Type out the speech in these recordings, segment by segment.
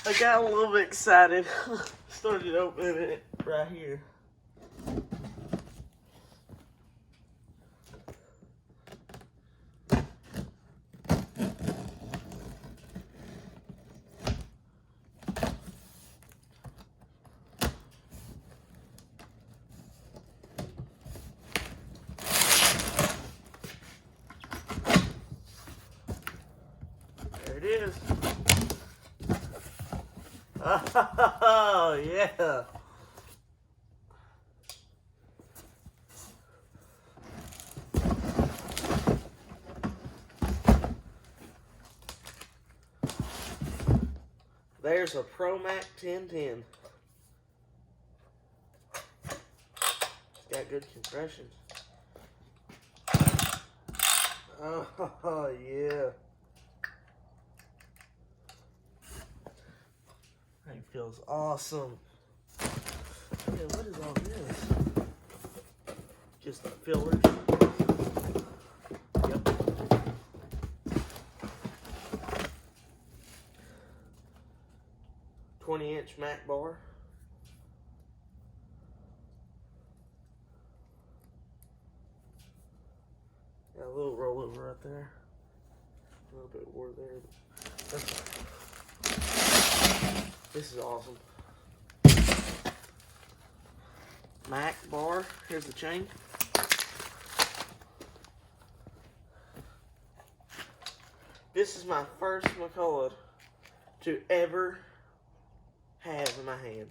I got a little bit excited. Started opening it right here. There it is. Oh, yeah. There's a ProMac 1010. It's got good compression. Oh, yeah. That feels awesome. Okay, what is all this? Just fillers. Yep. 20-inch Mac bar. Got a little rollover right there. A little bit more there. This is awesome. Mac bar. Here's the chain. This is my first McCullough to ever have in my hand.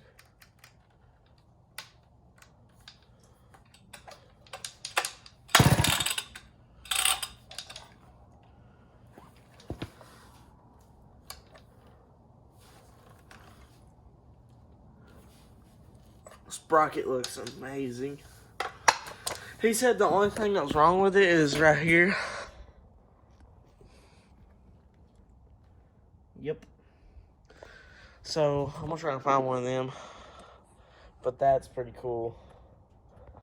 Sprocket looks amazing. He said the only thing that was wrong with it is right here. Yep. So I'm gonna try to find one of them. But that's pretty cool.